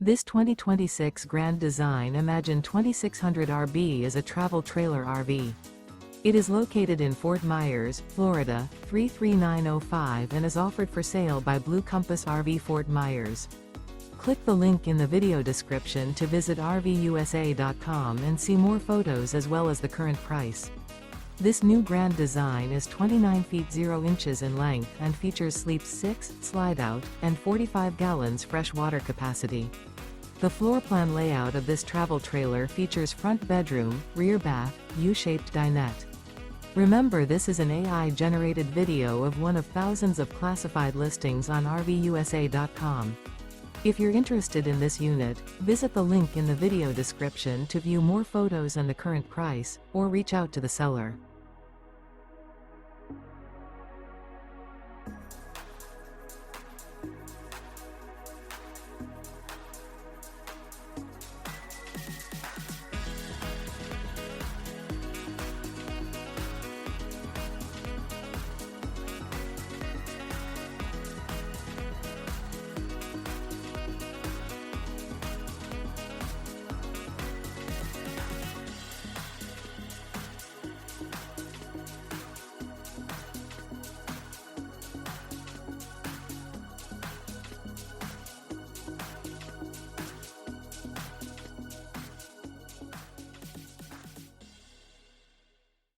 This 2026 Grand Design Imagine 2600 RB is a travel trailer RV. It is located in Fort Myers, Florida, 33905 and is offered for sale by Blue Compass RV Fort Myers. Click the link in the video description to visit RVUSA.com and see more photos as well as the current price. This new Grand Design is 29 feet 0 inches in length and features sleep 6, slide-out, and 45 gallons fresh water capacity. The floor plan layout of this travel trailer features front bedroom, rear bath, U-shaped dinette. Remember, this is an AI-generated video of one of thousands of classified listings on RVUSA.com. If you're interested in this unit, visit the link in the video description to view more photos and the current price, or reach out to the seller.